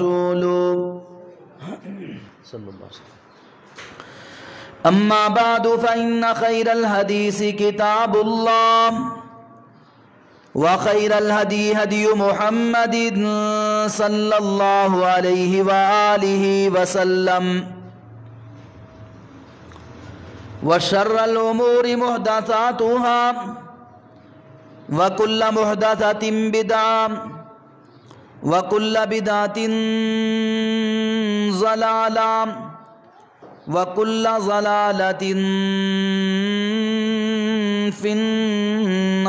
ورسوله صلی اللہ علیہ وسلم. أما بعد فإن خير الحديث كتاب الله وخير الهدي هدي محمد صلى الله عليه وآله وسلم وشر الأمور محدثاتها وكل محدثة بدعة وكل بدعة ضلالة وَكُلَّ ضَلَالَةٍ فِي النَّارِ.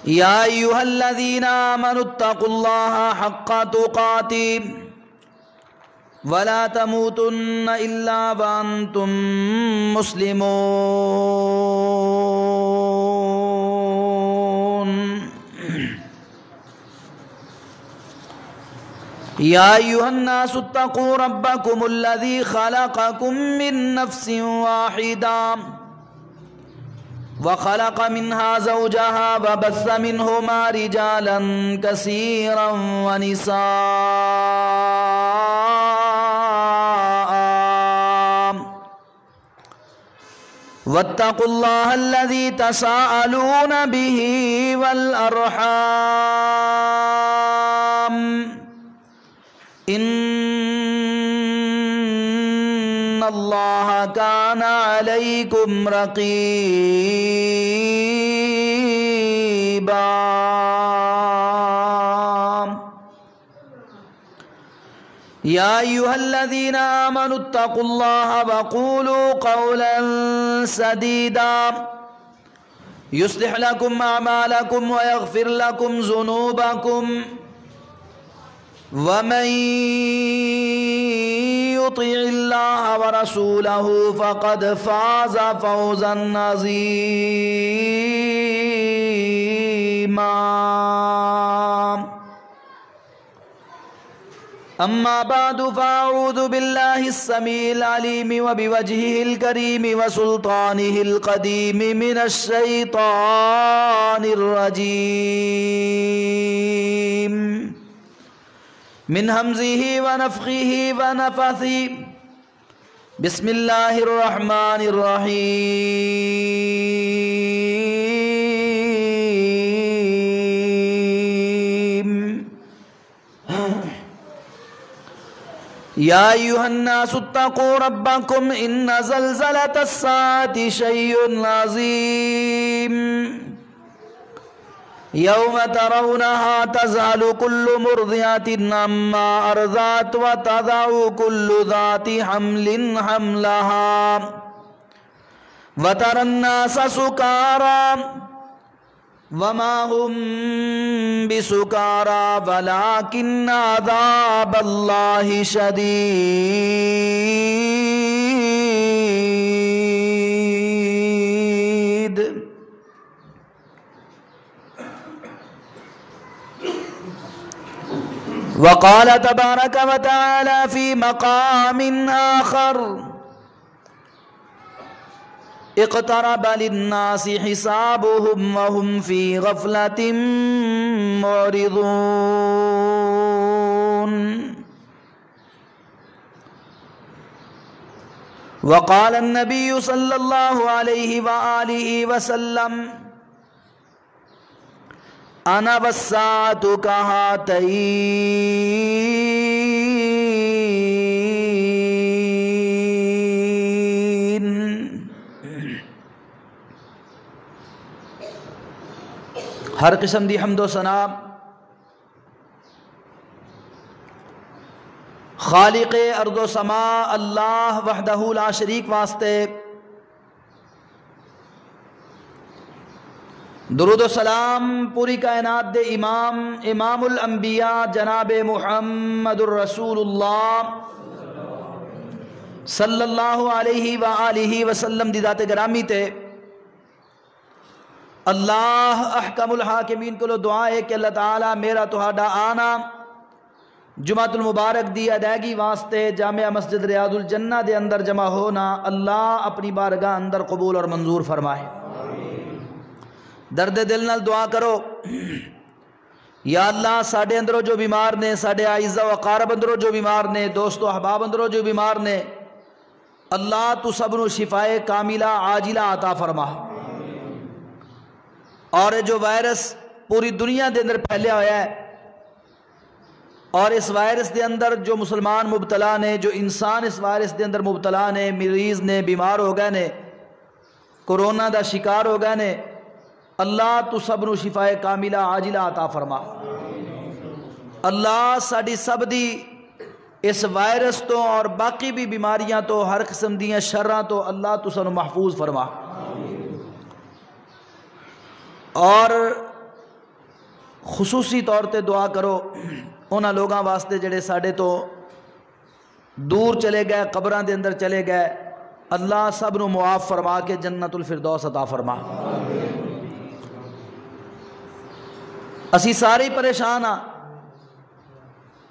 يَا أَيُّهَا الَّذِينَ آمَنُوا اتَّقُوا اللَّهَ حَقَّ تُقَاتِهِ وَلَا تَمُوتُنَّ إِلَّا وَأَنْتُمْ مسلمون. يا أيها الناس اتقوا ربكم الذي خلقكم من نفس واحدة وخلق منها زوجها وبث منهما رجالا كثيرا ونساء واتقوا الله الذي تساءلون به والأرحام إن الله كان عليكم رقيبا. يا أيها الذين آمنوا اتقوا الله وقولوا قولا سديدا يصلح لكم أعمالكم ويغفر لكم ذنوبكم ومن يطع الله ورسوله فقد فاز فوزا عظيما. أما بعد فأعوذ بالله السميع العليم وبوجهه الكريم وسلطانه القديم من الشيطان الرجيم من همزه ونفخه ونفثه. بسم الله الرحمن الرحيم. يا أيها الناس اتقوا ربكم إن زلزلة الساعة شيء عظيم يوم ترونها تذهل كل مرضعة عما أرضعت وتضع كل ذات حمل حملها وترى الناس سكارى وما هم بسكارى ولكن عذاب الله شديد. وقال تبارك وتعالى في مقام آخر اقترب للناس حسابهم وهم في غفلة معرضون. وقال النبي صلى الله عليه وآله وسلم أنا والساعة كهاتين. ہر قسم دی حمد و ثنا خالق ارض و سما اللہ وحدہ لا شریک واسطے، درود و سلام پوری کائنات دے امام الانبیاء جناب محمد الرسول اللہ صلی اللہ علیہ وآلہ وسلم دی ذات گرامی تے اللہ احکم الحاکمین کو دعا ہے کہ اللہ تعالیٰ میرا تہاڈا آنا جمعۃ المبارک دی ادائیگی واسطے جامعہ مسجد ریاض الجنہ دے اندر جمع ہونا اللہ اپنی بارگاہ اندر قبول اور منظور فرمائے۔ درد دل نال دعا کرو، یا اللہ ساڈے اندروں جو بیمار نے، ساڈے اعزاء و اقارب اندروں جو بیمار نے، دوست و احباب اندروں جو بیمار نے، اللہ تو سب نو شفائے کاملہ عاجلہ عطا فرما۔ اور جو وائرس پوری دنیا دے اندر پھیلیا ہوا ہے، اور اس وائرس دے اندر جو مسلمان مبتلا نے، جو انسان اس وائرس دے اندر مبتلا نے، مریض نے، بیمار ہو گئے نے، کورونا دا شکار ہو گئے نے، اللہ تو سب نو شفائے کاملہ عاجلہ عطا فرما۔ اللہ ساڈی سب دی اس وائرس تو اور باقی بھی بیماریاں تو، ہر قسم دیاں شرراں تو اللہ تو سانو محفوظ فرما۔ اور خصوصی طور تے دعا کرو انہاں لوگاں واسطے جڑے ساڈے تو دور چلے گئے، قبراں دے اندر چلے گئے، اللہ سب نو معاف فرما کے جنت الفردوس عطا فرما۔ اسی سارے ہی پریشان ہاں،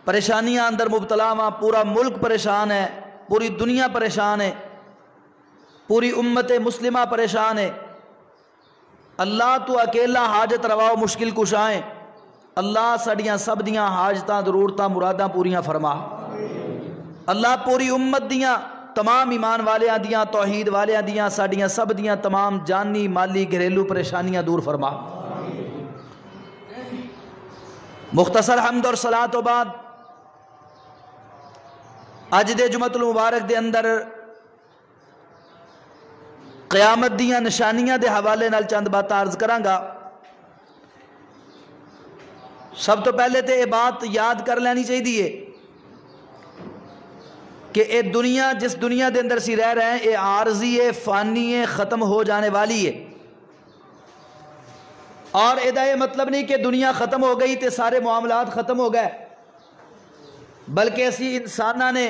پریشانیاں اندر مبتلا ہاں، پورا ملک پریشان ہے، پوری دنیا پریشان ہے، پوری امت مسلمہ پریشان ہے۔ اللہ تو اکیلا حاجت روا و مشکل کشائیں، اللہ ساڈیاں سب دیاں حاجتاں ضرورتاں مراداں پوریاں فرما۔ اللہ پوری امت دیاں تمام ایمان والیاں دیاں، توحید والیاں دیاں، ساڈیاں سب دیاں تمام جانی مالی گھریلو پریشانیاں دور فرما۔ مختصر حمد اور صلاۃ و بعد اج دے جمعۃ المبارک دے اندر قیامت دیاں نشانیاں دے حوالے نال چند بات عرض کراں گا۔ سب تو پہلے تے یہ بات یاد کر لینی چاہیے کہ اے دنیا جس دنیا دے اندر سی رہ رہے ہیں، یہ عارضی ہے، فانی ہے، ختم ہو جانے والی ہے۔ اور ادا یہ مطلب نہیں کہ دنیا ختم ہو گئی تے سارے معاملات ختم ہو گئے، بلکہ اسی انسانہ نے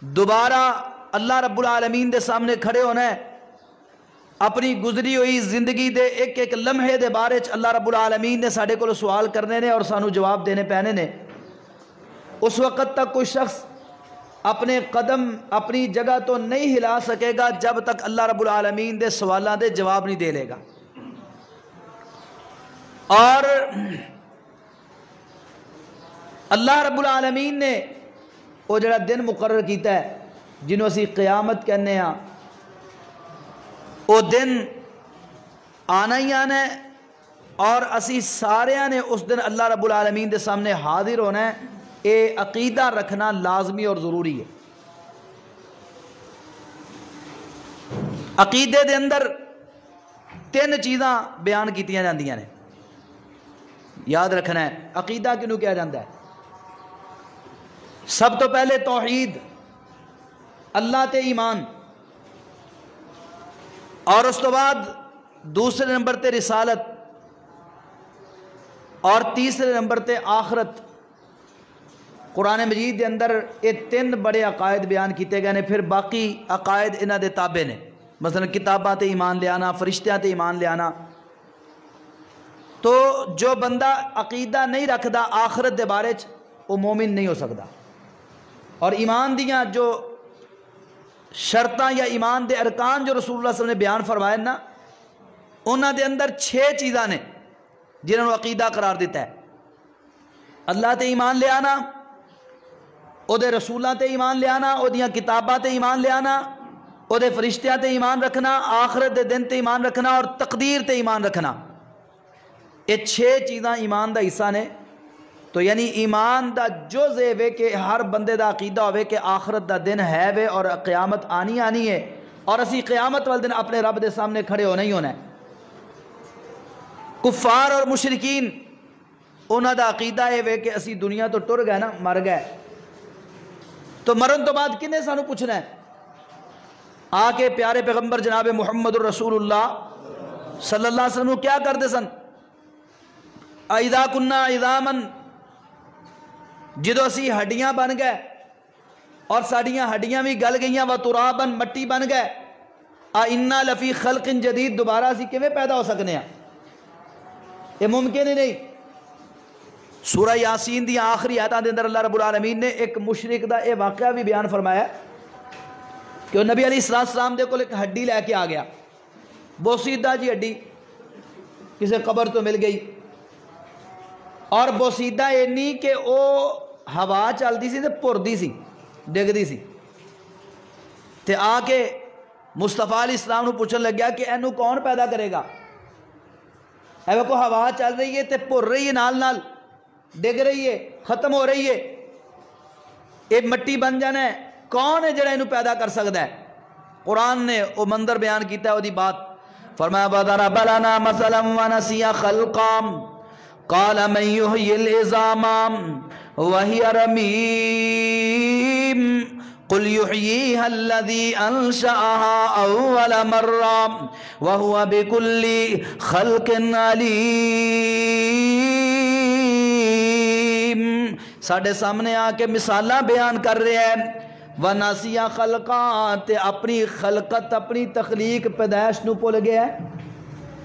دوبارہ اللہ رب العالمین دے سامنے کھڑے ہونا ہے، اپنی گزری ہوئی زندگی دے ایک ایک لمحے دے بارے چ اللہ رب العالمین نے ساڈے کو سوال کرنے نے اور سانو جواب دینے پینے نے۔ اس وقت تک کوئی شخص اپنے قدم اپنی جگہ تو نہیں ہلا سکے گا جب تک اللہ رب العالمین دے سوالاں دے جواب نہیں دے لے گا۔ اور اللہ رب العالمین نے وہ جڑا دن مقرر کیتا ہے جنہوں اسی قیامت کہنے ہاں، وہ دن آنا ہی آنا ہے، اور اسی سارے نے اس دن اللہ رب العالمین دے سامنے حاضر ہونا ہے۔ یہ عقیدہ رکھنا لازمی اور ضروری ہے۔ عقیدے دے اندر تین چیزاں بیان کیتیاں جاندیاں نے، یاد رکھنا ہے۔ عقیدہ کنوں کیا جاندہ ہے؟ سب تو پہلے توحید، اللہ تے ایمان، اور اس تو بعد دوسرے نمبر تے رسالت، اور تیسرے نمبر تے آخرت۔ قرآن مجید دے اندر یہ تین بڑے عقائد بیان کیتے گئے نے، پھر باقی عقائد انہاں دے تابع نے، مثلا کتاباں تے ایمان لے آنا، فرشتیاں تے ایمان لے آنا۔ تو جو بندہ عقیدہ نہیں رکھدا آخرت دے بارے چ، وہ مومن نہیں ہو سکتا۔ اور ایمان دیاں جو شرطاں یا ایمان دے ارکان جو رسول اللہ صلی اللہ علیہ وسلم نے بیان فرمائے نا، انہاں دے اندر 6 چیزاں نے جنہوں نے عقیدہ قرار دیتا ہے۔ اللہ تے ایمان لے آنا، او دے رسولاں تے ایمان لے آنا، او دیاں کتاباں تے ایمان لے آنا، او دے فرشتیاں تے ایمان رکھنا، آخرت دے دن تے ایمان رکھنا، اور تقدیر تے ایمان رکھنا۔ یہ 6 چیزاں ایمان دا حصہ نے۔ تو یعنی ایمان دا جز ہے کہ ہر بندے دا عقیدہ ہوئے کہ آخرت دا دن ہے وے اور قیامت آنی آنی ہے، اور اسی قیامت والے دن اپنے رب دے سامنے کھڑے ہونا ہی ہونا ہے۔ کفار اور مشرکین انہاں دا عقیدہ ہے کہ اسی دنیا تو ٹر گئے نا، مر گئے، تو مرن تو بعد کنے سانو پوچھنا ہے؟ آ کے پیارے پیغمبر جناب محمد الرسول اللہ صلی اللہ علیہ وسلم کیا کرتے سن؟ اذا کننا عظاما، جدو اسی ہڈیاں بن گئے اور ساڑیاں ہڈیاں بھی گل گئیاں، و ترابا، مٹی بن گئے، انا لفی خلق جدید، دوبارہ اسی کیویں پیدا ہو سکنے ہیں؟ یہ ممکن ہی نہیں۔ سورہ یاسین دی آخری آیتاں دے اندر اللہ رب العالمین نے ایک مشرک دا یہ واقعہ بھی بیان فرمایا کہ وہ نبی علیہ السلام دے کو ایک ہڈی لے کے آ گیا، بوسیدہ جی ہڈی کسی قبر تو مل گئی، اور بوسیدہ اینی کہ وہ ہوا چلتی سی تے پردی سی، ڈگدی سی، تے آ کے مصطفیٰ علیہ السلام نو پوچھن لگیا کہ اینو کون پیدا کرے گا؟ اے کو ہوا چل رہی ہے تے پھر رہی ہے، نال نال ڈگ رہی ہے، ختم ہو رہی ہے، یہ مٹی بن جانا ہے، کون ہے جڑا اینو پیدا کر سکتا ہے؟ قرآن نے وہ منظر بیان کیتا ہے، وہ دی بات فرمایا وَضَرَبَ لَنَا مَثَلًا وَنَسِيَ خَلْقًا قَالَ مَنْ يُحْيِي الْعِظَامَ وَهِيَ رَمِيمٌ قُلْ يُحْيِيهَا الَّذِي أَنْشَأَهَا أَوَّلَ مَرَّةٍ وَهُوَ بِكُلِّ خَلْقٍ عَلِيمٌ۔ ساڑھے سامنے آ کے مثالہ بیان کر رہے ہیں، وَنَاسِيَا خَلْقًا، تے اپنی خلقت، اپنی تخلیق پیدائش نو بھول گیا ہے،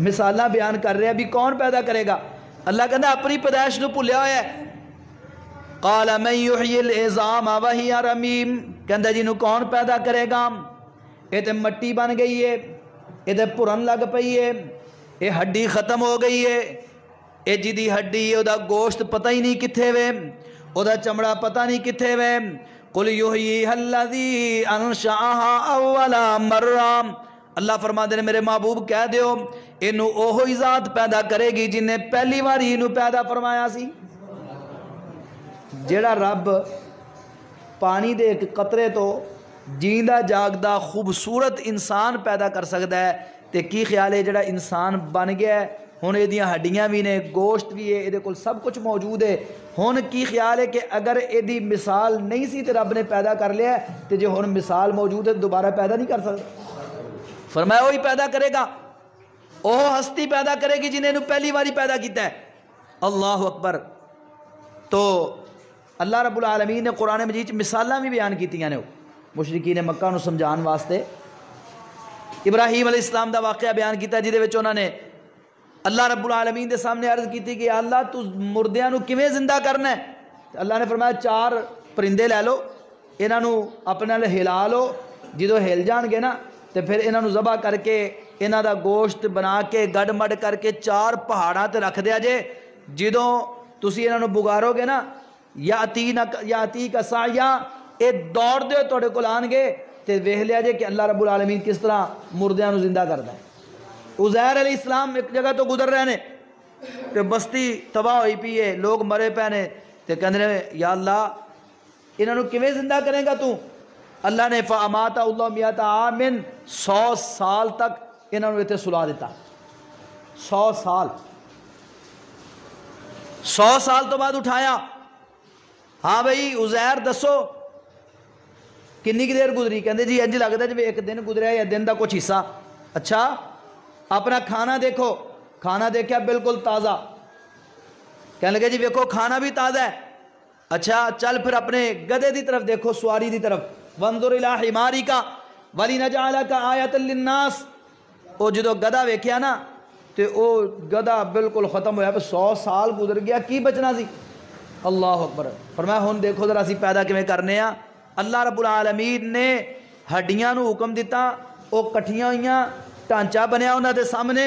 مثالہ بیان کر رہے ہیں، بھی کون پیدا کرے گا؟ اللہ کہتا اپنی پیدائش نو بھولیا ہوا ہے۔ قال من یحیی العظام وہی رمیم، کہتا جی نو کون پیدا کرے گا؟ یہ تے مٹی بن گئی ہے، یہ تے پرن لگ پئی ہے، یہ ہڈی ختم ہو گئی ہے، یہ جی ہڈی او دا گوشت پتہ ہی نہیں کتھے وے، او دا چمڑا پتہ نہیں کتھے وے۔ قل یحییھا الذی انشأھا اول مرہ، اللہ فرما دے میرے محبوب کہہ دیو اینو اوہی ذات پیدا کرے گی جن نے پہلی واری اینو پیدا فرمایا سی۔ جیڑا رب پانی دے ایک قطرے تو جیندہ جاگدہ خوبصورت انسان پیدا کر سکتا ہے، تے کی خیال ہے جڑا انسان بن گیا ہے، ہن یہ دیاں ہڈیاں بھی نے، گوشت بھی ہے، یہ سب کچھ موجود ہے، ہن کی خیال ہے کہ اگر یہ مثال نہیں سی تے رب نے پیدا کر لیا ہے، تے جو ہن مثال موجود ہے دوبارہ پیدا نہیں کر سکتا؟ فرمایا وہی پیدا کرے گا، وہ ہستی پیدا کرے گی جنہیں پہلی باری پیدا کیتا ہے۔ اللہ اکبر۔ تو اللہ رب العالمین نے قرآن مجید مثالاں بھی بیان کیتیاں نے، مشرکین مکہ نو سمجھان واسطے۔ ابراہیم علیہ السلام دا واقعہ بیان کیتا جہدے وچ انہوں نے اللہ رب العالمین دے سامنے عرض کی کہ اللہ تو مردیاں نو کیویں زندہ کرنا ہے؟ اللہ نے فرمایا 4 پرندے لے لو، انہاں نو اپنے نال ہلا لو، جدو ہل جان گے نا تے پھر انہاں نو ذبح کر کے انہاں دا گوشت بنا کے گڈ مڈ کر کے 4 پہاڑاں تے رکھ دیا جے، جدوں تسی انہاں نو بگارو گے نا یاتی کا سایہ، اے دوڑ دے تواڈے کول آن گے تے ویکھ لیا جے کہ اللہ رب العالمین کس طرح مردیاں نو زندہ کردا ہے۔ عزیر علیہ السلام ایک جگہ تو گزر رہے نے کہ بستی تباہ ہوئی پی ہے، لوگ مرے پے نے، تے کہندے نے یا اللہ انہاں نو کیویں زندہ کرے گا تو؟ اللہ نے فَأَمَاتَ اللَّهُ مِئَةَ عَامٍ، 100 سال تک انہاں نو اتنے سلا دیتا، 100 سال، 100 سال تو بعد اٹھایا، ہاں بھئی عزیر دسو کنی کی دیر گزری؟ کہندے جی انج لگتا ہے جب ایک دن گزریا یا دن دا کچھ حصہ۔ اچھا اپنا کھانا دیکھو، کھانا دیکھا بالکل تازہ، کہنے لگے جی ویکھو کھانا بھی تازہ ہے۔ اچھا چل پھر اپنے گدے دی طرف دیکھو، سواری دی طرف، وانظر الی حمارک ولنجعلک آیۃ للناس، او جدو گدا ویکھیا نا تے او گدا بالکل ختم ہویا، 100 سال گزر گیا، کی بچنا سی؟ اللہ اکبر۔ فرمایا ہن دیکھو ذرا اسی پیدا کیویں کرنے آ۔ اللہ رب العالمین نے ہڈیاں نو حکم دیتا، او کٹھیاں ہوئیاں، ٹانچہ بنیا انہاں دے سامنے،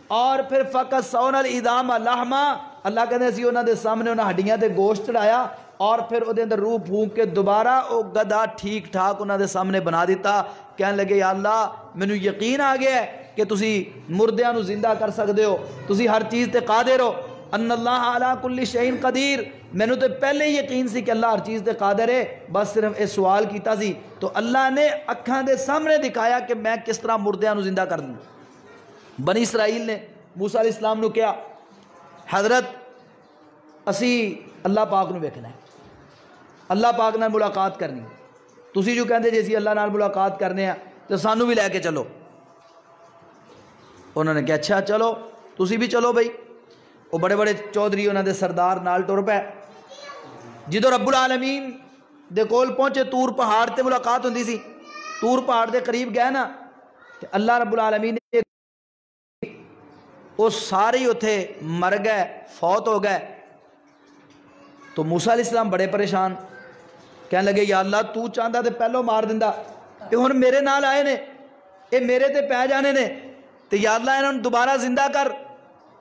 اور پھر فَقَسَّوْنَا الْعِظَامَ لَحْمًا، اللہ کہتے ہیں اسی انہاں دے سامنے انہاں ہڈیاں تے گوشت چڑھایا، اور پھر او دے اندر روح پھونک کے دوبارہ او گدا ٹھیک ٹھاک انہاں دے سامنے بنا دیتا۔ کہنے لگے یا اللہ مینوں یقین آ گیا ہے کہ تسی مردیاں نو زندہ کر سکدے ہو، تسی ہر چیز تے قادر ہو، ان اللہ علی کل شیء قدیر، مینوں تو پہلے ہی یقین سی کہ اللہ ہر چیز تے قادر ہے، بس صرف اے سوال کیتا سی تو اللہ نے اکھاں دے سامنے دکھایا کہ میں کس طرح مردیاں نو زندہ کر دوں۔ بنی اسرائیل نے موسیٰ علیہ السلام نو کیا حضرت اسی اللہ پاک نو ویکھنا ہے، اللہ پاک نال ملاقات کرنی، تسی جو کہندے جے اسی اللہ نال ملاقات کرنے ہیں تو سانو بھی لے کے چلو۔ انہوں نے کہا اچھا چلو، تسی بھی چلو بھائی۔ وہ بڑے بڑے چودھری انہوں دے سردار نال ٹر پے، جدو رب العالمین دے کول پہنچے طور پہاڑ تے ملاقات ہوندی سی، طور پہاڑ دے قریب گئے نا کہ اللہ رب العالمین نے وہ سارے اتھے مر گئے، فوت ہو گئے، تو موسیٰ علیہ السلام بڑے پریشان، کہنے لگے یا اللہ تو چاہتا تے پہلو مار دیندا، یہ ہن میرے نال آئے نے، یہ میرے تے پہ جانے نے، تو یا اللہ انہوں دوبارہ زندہ کر۔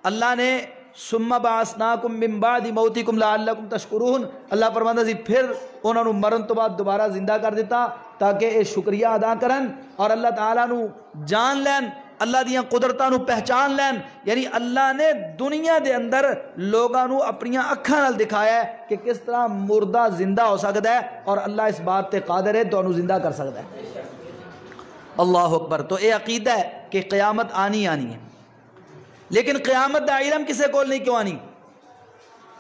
اللہ نے ثم بعثناکم من بعد موتکم لعلکم تشکرون، اللہ فرماتا سی پھر انہوں نے مرن تو بعد دوبارہ زندہ کر دیتا تاکہ یہ شکریہ ادا کرن اور اللہ تعالیٰ نو جان لین، اللہ دیاں قدرتاں نو پہچان لین۔ یعنی اللہ نے دنیا دے اندر لوگاں نو اپنی اکھاں نال دکھایا ہے کہ کس طرح مردہ زندہ ہو سکتا ہے، اور اللہ اس بات تے قادر ہے تو انہوں زندہ کر سکتا ہے۔ اللہ اکبر۔ تو یہ عقیدہ ہے کہ قیامت آنی ہے، لیکن قیامت دا علم کسے کول نہیں کیوں آنی؟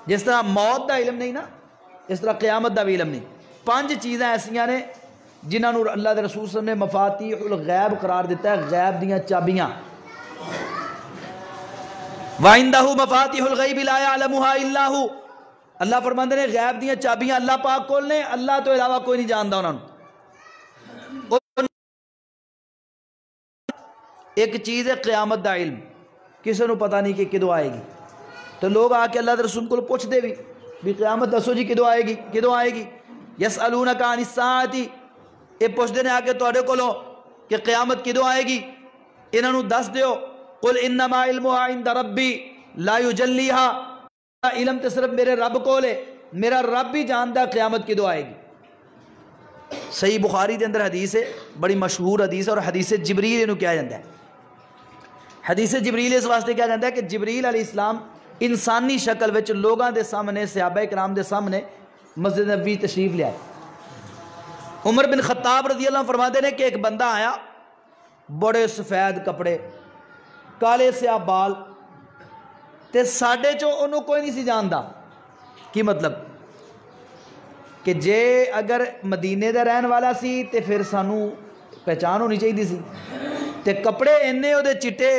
جس طرح موت دا علم نہیں نا، اس طرح قیامت دا بھی علم نہیں۔ 5 چیزیں ایسیاں نے جنہاں نو اللہ دے رسول صلی اللہ علیہ وسلم نے مفاتیح الغیب قرار دیتا ہے، غیب دیاں چابیاں۔ وَعِندَهُ مَفَاتِحُ الْغَيْبِ لَا يَعْلَمُهَا إِلَّا هُ، اللہ فرماندے نے غیب دیاں چابیاں اللہ پاک کول نے، اللہ تو علاوہ کوئی نہیں جاندا انہاں نوں۔ ایک چیز ہے قیامت دا علم، کسی نو پتہ نہیں کہ کدو آئے گی، تو لوگ آ کے اللہ دے رسول کو پوچھ دے بھی قیامت دسو جی کدو آئے گی، کدو آئے گی۔ یسألونک عن الساعۃ، یہ پوچھ دینے آ کے تواڈے کولوں کہ قیامت کدو آئے گی، انہاں نو دس دیو قل انما علمها عند ربی لا یجلیھا، علم تے صرف میرے رب کول ہے، میرا رب ہی جاندا قیامت کدو آئے گی۔ صحیح بخاری دے اندر حدیث ہے، بڑی مشہور حدیث ہے، اور حدیث جبریل انہوں کیا جاتا ہے۔ حدیث جبریل اس واسطے کیا جاتا ہے کہ جبریل علیہ السلام انسانی شکل وچ لوگاں دے سامنے، صحابہ کرام دے سامنے مسجد نبوی تشریف لے آئے۔ عمر بن خطاب رضی اللہ عنہ فرماتے ہیں کہ ایک بندہ آیا، بڑے سفید کپڑے، کالے سیاہ بال، تے ساڈے چو انہوں کوئی نہیں سی جاندا۔ کی مطلب کہ جے اگر مدینے دا رہن والا سی تے پھر سانو پہچان ہونی چاہیے سی، تے کپڑے انہیں او دے چٹے،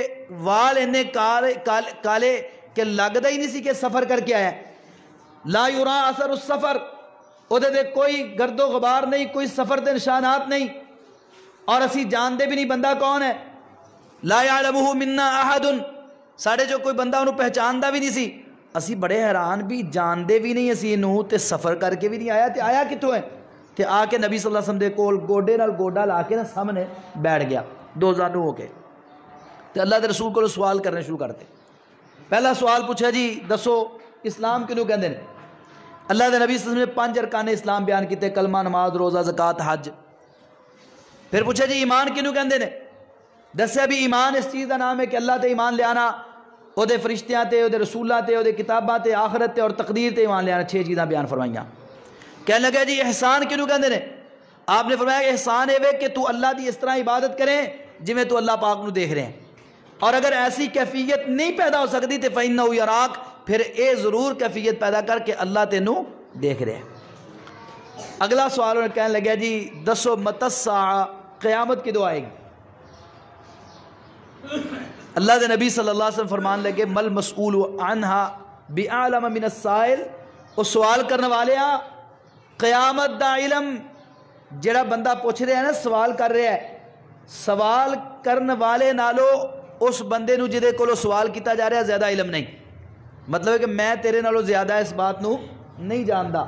وال انہیں کالے کہ لگدا ہی نہیں سی کہ سفر کر کے آیا۔ لا یرا اثر السفر، او دے کوئی گرد و غبار نہیں، کوئی سفر دے نشانات نہیں، اور اسی جاندے بھی نہیں بندہ کون ہے۔ لا یعلمہ منا احد، ساڑھے جو کوئی بندہ انہوں پہچاندہ بھی نہیں سی۔ اسی بڑے حیران بھی، جاندے بھی نہیں اسی انہوں، تے سفر کر کے بھی نہیں آیا، تے آیا کتوں ہے؟ تے آ کے نبی صلی اللہ علیہ وسلم دے کول گوڈے نال گوڈا لا کے نا سامنے بیٹھ گیا، دو زانو ہو کے، تے اللہ دے رسول کو سوال کرنے شروع کرتے۔ پہلا سوال پوچھا جی دسو اسلام کنوں کہندے نے؟ اللہ دے نبی صلی اللہ علیہ وسلم نے 5 ارکان اسلام بیان کیتے، کلمہ، نماز، روزہ، زکوٰۃ، حج۔ پھر پوچھا جی ایمان کنوں کہندے نے؟ دسیا بھی ایمان اس چیز کا نام ہے کہ اللہ تے ایمان لے آنا، او دے فرشتیاں تے، او دے رسولاں تے، او دے کتاباں تے، آخرت تے اور تقدیر تے ایمان لے آنا۔ 6 چیزاں بیان فرمائیاں۔ کہنے لگا جی احسان کنوں کہندے نے؟ آپ نے فرمایا کہ احسان اے وے کہ تو اللہ دی اس طرح عبادت کریں جی میں تو اللہ پاک نو دیکھ رہے ہیں، اور اگر ایسی کیفیت نہیں پیدا ہو سکتی تے فَإِنَّهُ يَرَاكَ، پھر اے ضرور کیفیت پیدا کر کے اللہ تینوں دیکھ رہے ہیں۔ اگلا سوال انہوں نے کہنے لگا جی دسو متی الساعہ، قیامت کدو آئے گی؟ اللہ دے نبی صلی اللہ علیہ وسلم فرمان لگے مل مسئول عنہا بِأَعْلَمَ مِنَ السَّائِلِ، وہ سوال کرنے والے ہیں قیامت دا علم جڑا بندہ پوچھ رہے ہیں نا، سوال کر رہے ہیں، سوال کرنے والے نالو اس بندے نو جدے کو سوال کیتا جا رہا ہے زیادہ علم نہیں۔ مطلب ہے کہ میں تیرے نالو زیادہ اس بات نو نہیں جاندا،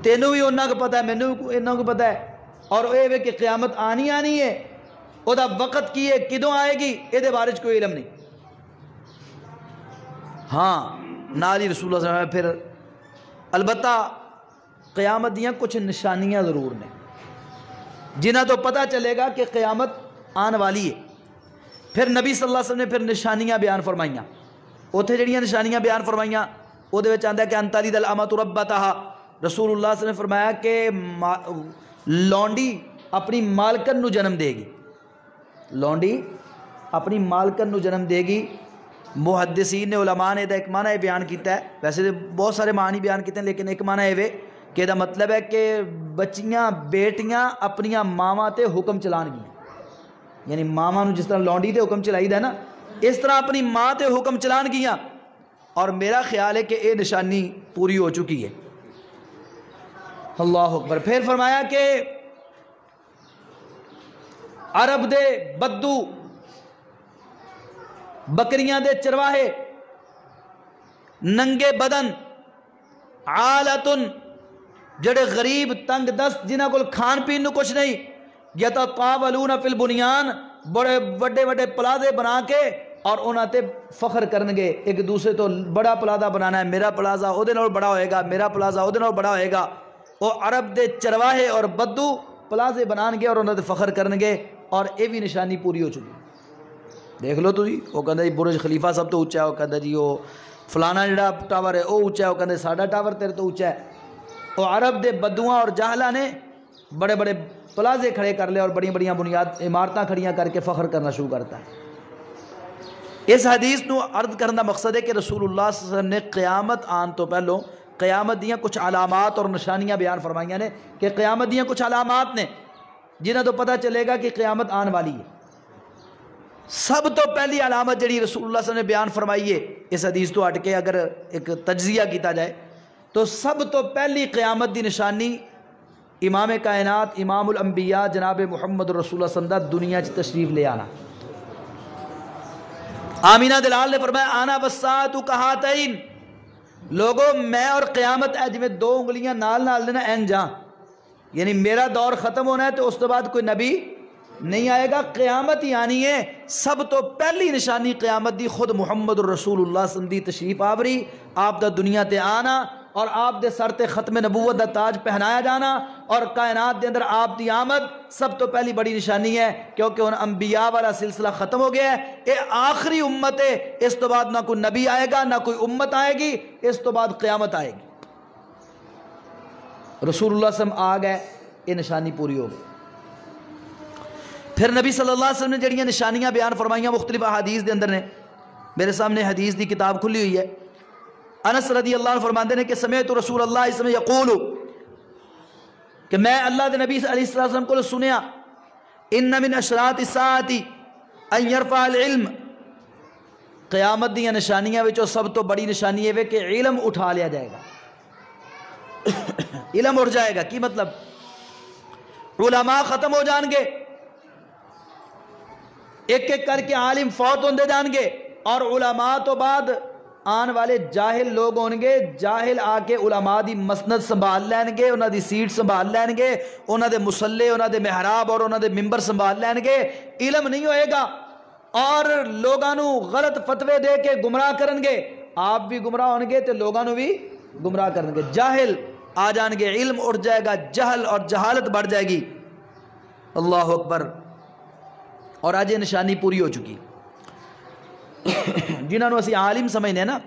تینوں بھی انہاں کو پتہ ہے، مینوں بھی انہاں کو پتہ ہے، اور اے وے کہ قیامت آنی ہے، او دا وقت کی ہے، کدوں آئے گی، اے دے بارے کوئی علم نہیں۔ ہاں نالی رسول اللہ صلی اللہ علیہ وسلم پھر البتہ قیامت دیاں کچھ نشانیاں ضرور نے جنہاں تو پتہ چلے گا کہ قیامت آن والی ہے۔ پھر نبی صلی اللہ علیہ وسلم نے پھر نشانیاں بیان فرمائیاں، اوتھے جڑیاں نشانیاں بیان فرمائیاں او دے وچ آندا ہے کہ ان تلد الامۃ ربتها، رسول اللہ صلی اللہ علیہ وسلم نے فرمایا کہ لونڈی اپنی مالکن نو جنم دے گی، لونڈی اپنی مالکن نو جنم دے گی۔ محدثین نے، علماء نے دا ایک معنی بیان کیتا ہے، ویسے بہت سارے معنی بیان کیتے ہیں لیکن ایک معنی ہے کہ دا مطلب ہے کہ بچیاں بیٹیاں اپنیاں ماواں تے حکم چلان گیاں، یعنی ماواں نو جس طرح لونڈی تے حکم چلائی دا ہے نا، اس طرح اپنی ماں تے حکم چلان گیاں، اور میرا خیال ہے کہ اے نشانی پوری ہو چکی ہے۔ اللہ اکبر۔ پھر فرمایا کہ عرب دے بدو، بکریاں دے چرواہے، ننگے بدن، عالتن جڑے غریب تنگ دست جنہاں کول کھان پین نو کچھ نہیں، یتطاولون فی البنیان بڑے وڈے وڈے پلازے بنا کے اور انہاں تے فخر کرنگے، ایک دوسرے تو بڑا پلازا بنانا ہے، میرا پلازا او دے نال بڑا ہوئے گا، میرا پلازا او دے نال بڑا ہوئے گا۔ وہ عرب دے چرواہے اور بدو پلازے بنان گے اور انہاں تے فخر کرنگے، اور اے بھی نشانی پوری ہو چکی۔ دیکھ لو تو جی، وہ کہندا جی برج خلیفہ سب تو اونچا ہے، وہ کہندا جی وہ فلانا جڑا ٹاور ہے او اونچا ہے، وہ کہندا ساڈا ٹاور تیرے تو اونچا ہے۔ وہ عرب دے بدوواں اور جاہلاں نے بڑے بڑے پلازے کھڑے کر لے اور بڑی بڑیاں بنیاد عمارتاں کھڑیاں کر کے فخر کرنا شروع کرتا ہے۔ اس حدیث نو عرض کرنے کا مقصد ہے کہ رسول اللہ صلی اللہ علیہ وسلم نے قیامت آن تو پہلوں قیامت دیاں کچھ علامات اور نشانیاں بیان فرمائیاں نے کہ قیامت دیاں کچھ علامات نے جنہاں تو پتہ چلے گا کہ قیامت آن والی ہے۔ سب تو پہلی علامت جڑی رسول اللہ صلی اللہ علیہ وسلم نے بیان فرمائی ہے، اس حدیث تو ہٹ کے اگر ایک تجزیہ کیتا جائے تو سب تو پہلی قیامت دی نشانی امام کائنات امام الانبیاء جناب محمد رسول اللہ صلی اللہ علیہ وسلم دنیا چ تشریف لے آنا۔ آمینہ دلال نے فرمایا آنا والساعۃ کہاتین، لوگوں میں اور قیامت ہے جویں دو انگلیاں نال نال دینا این جاں، یعنی میرا دور ختم ہونا ہے تو اس تو بعد کوئی نبی نہیں آئے گا، قیامت ہی آنی ہے۔ سب تو پہلی نشانی قیامت دی خود محمد رسول اللہ صلی اللہ علیہ وسلم دی تشریف آوری، آپ دا دنیا تے آنا اور آپ دے سر تے ختم نبوت دا تاج پہنایا جانا اور کائنات دے اندر آپ دی آمد سب تو پہلی بڑی نشانی ہے، کیونکہ ان انبیاء والا سلسلہ ختم ہو گیا ہے، یہ آخری امت ہے، اس تو بعد نہ کوئی نبی آئے گا نہ کوئی امت آئے گی، اس تو بعد قیامت آئے گی۔ رسول اللہ صلی اللہ علیہ وسلم آ گئے، یہ نشانی پوری ہو گئی۔ پھر نبی صلی اللہ علیہ وسلم نے جڑیاں نشانیاں بیان فرمائیاں مختلف احادیث دے اندر نے، میرے سامنے حدیث دی کتاب کھلی ہوئی ہے۔ انس رضی اللہ عنہ فرماندے نے کہ سمعت رسول اللہ صلی اللہ علیہ وسلم یقول، کہ میں اللہ دے نبی علیہ السلام کو سنیا، ان من اشراط الساعۃ ان یرفع العلم، قیامت دیاں نشانیاں وچوں سب تو بڑی نشانی ہے کہ علم اٹھا لیا جائے گا۔ علم اٹھ جائے گا، کی مطلب؟ علماء ختم ہو جان گے، ایک ایک کر کے عالم فوت ہوندے جان گے، اور علماء تو بعد آن والے جاہل لوگ ہون گے، جاہل آ کے علماء دی مسند سنبھال لین گے، انہاں دی سیٹ سنبھال لین گے، انہاں دے مصلے، انہاں دے محراب اور انہاں دے ممبر سنبھال لین گے، علم نہیں ہوئے گا، اور لوگاں نو غلط فتوے دے کے گمراہ کرن گے، آپ بھی گمراہ ہون گے تے لوگاں نو بھی گمراہ کرن گے، جاہل آ جان گے، علم اٹھ جائے گا، جہل اور جہالت بڑھ جائے گی۔ اللہ اکبر۔ اور آج یہ نشانی پوری ہو چکی، جنہاں نو اسی عالم سمجھنے نا،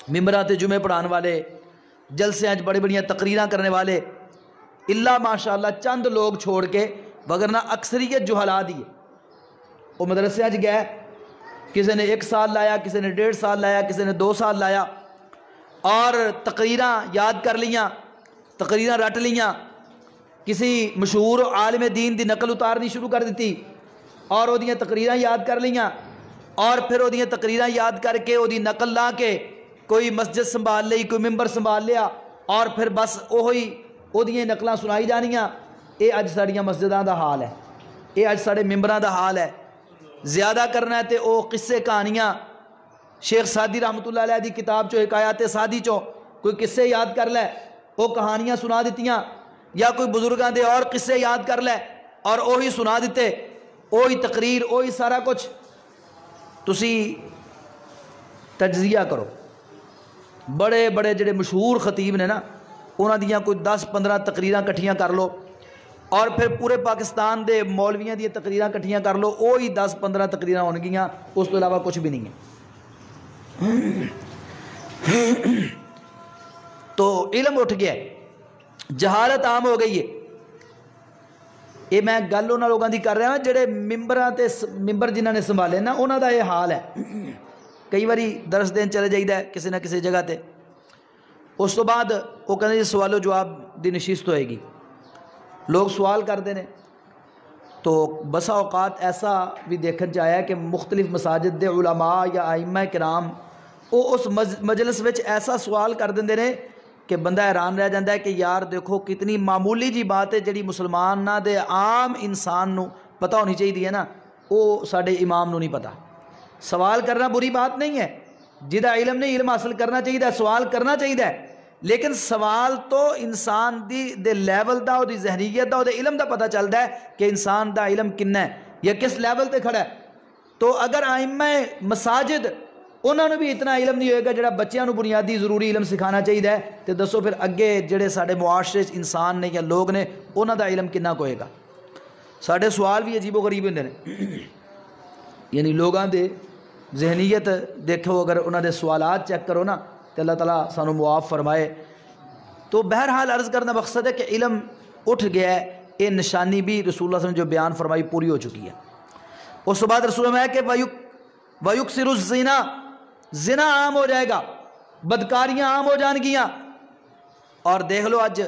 ممبراں تے جمعے پڑھان والے، جلسے بڑی بڑیاں تقریراں کرنے والے، اللہ ماشاءاللہ چند لوگ چھوڑ کے، وگرنہ اکثریت جہلا دی ہے۔ وہ مدرسے گئے، کسی نے 1 سال لایا، کسی نے 1.5 سال لایا، کسی نے 2 سال لایا، اور تقریراں یاد کر لیاں، تقریراں رٹ لیاں، کسی مشہور عالم دین دی نقل اتارنی شروع کر دیتی، اور وہ دیاں تقریراں یاد کر لیاں، اور پھر وہ دیاں تقریراں یاد کر کے وہ دی نقل لا کے کوئی مسجد سنبھال لئی، کوئی ممبر سنبھال لیا، اور پھر بس وہی وہ دیاں نقلاں سنائی جانیاں۔ یہ اج ساڑیاں مسجداں دا حال ہے، یہ اج ساڑے ممبراں دا حال ہے۔ زیادہ کرنا ہے تے او قصے کہانیاں، شیخ سعدی رحمۃ اللہ علیہ دی کتاب چو حکایات سعدی چو کوئی قصے یاد کر لے، وہ کہانیاں سنا دیتیاں، یا کوئی بزرگاں دے اور قصے یاد کر لے اور وہی سنا دیتے، وہی تقریر، وہی سارا کچھ۔ تسی تجزیہ کرو، بڑے بڑے جڑے مشہور خطیب نے نا، انہاں دیاں کوئی 10-15 تقریراں کٹھیاں کر لو، اور پھر پورے پاکستان دے مولویاں دی تقریراں کٹھیاں کر لو، وہی 10-15 تقریراں ہون گیاں، اس تو علاوہ کچھ بھی نہیں ہے۔ تو علم اٹھ گیا ہے، جہالت عام ہو گئی ہے۔ یہ میں گل انہاں لوگاں دی کر رہا ہوں جڑے ممبر جنہاں نے سنبھالے نا، انہاں دا یہ حال ہے۔ کئی باری درس دین چلے جائیدا ہے کسی نہ کسی جگہ تے، اس تو بعد وہ کہندے جی سوال و جواب دی نشست ہوئے گی، لوگ سوال کرتے ہیں، تو بسا اوقات ایسا بھی دیکھن چاہیا ہے کہ مختلف مساجد دے علماء یا ائمہ کرام وہ اس مجلس وچ ایسا سوال کر دیندے نے کہ بندہ حیران رہ جاندہ ہے کہ یار دیکھو کتنی معمولی جی بات ہے جڑی مسلمان نہ دے عام انسان نو پتہ ہونی چاہیے نا، وہ ساڈے امام نو نہیں پتہ۔ سوال کرنا بری بات نہیں ہے، جہاں علم نہیں علم حاصل کرنا چاہیے، سوال کرنا چاہیے، لیکن سوال تو انسان دے لیول دا، دی ذہنیت دا، دے علم دا پتہ چلتا ہے کہ انسان دا علم کنا ہے یا کس لیول تے کھڑا ہے. تو اگر ائمہ مساجد انہوں نے بھی اتنا علم نہیں ہوئے گا جڑا بچیاں نو بنیادی ضروری علم سکھانا چاہیے، تو دسو پھر اگے جڑے سارے معاشرے انسان نے یا لوگ نے انہوں دا علم کنا کوئے گا. سارے سوال بھی عجیب و غریب ہوندے نے، یعنی لوگاں دے ذہنیت دیکھو، اگر انہوں دے سوالات چیک کرو نا تو اللہ تعالیٰ سانو معاف فرمائے. تو بہرحال عرض کرنا مقصد ہے کہ علم اٹھ گیا ہے، یہ نشانی بھی رسول اللہ صلی اللہ علیہ وسلم جو بیان فرمائی پوری ہو چکی ہے. اس کے بعد رسول اللہ ہے کہ وَيُكْسِرُ الزِّنَا، زنا عام ہو جائے گا، بدکاریاں عام ہو جان گیاں. اور دیکھ لو اج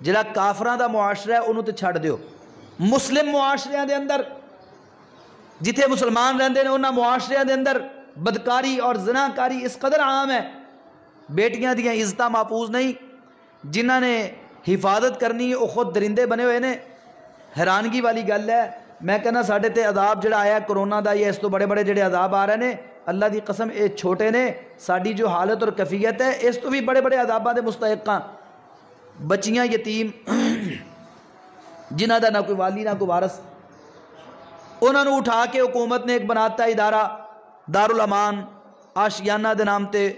جڑا کافراں دا معاشرہ ہے انہوں تے چھڑ دیو، مسلم معاشریاں دے اندر جتھے مسلمان رہندے نے انہاں معاشریاں دے اندر بدکاری اور زنا کاری اس قدر عام ہے. بیٹیاں دیاں عزتاں محفوظ نہیں، جنہاں نے حفاظت کرنی ہے وہ خود درندے بنے ہوئے نے. حیرانگی والی گل ہے، میں کہنا ساڈے تے عذاب جڑا آیا کرونا دا یا اس تو بڑے بڑے جڑے عذاب آ رہے نے، اللہ دی قسم اے چھوٹے نے. ساڈی جو حالت اور کیفیت ہے اس تو بھی بڑے بڑے عذاباں دے مستحقاں. بچیاں یتیم جنہاں دا نہ کوئی والی نہ کوئی وارث، انہاں نو اٹھا کے حکومت نے ایک بناتا ادارہ دارالامان آشیانہ دے نام تے،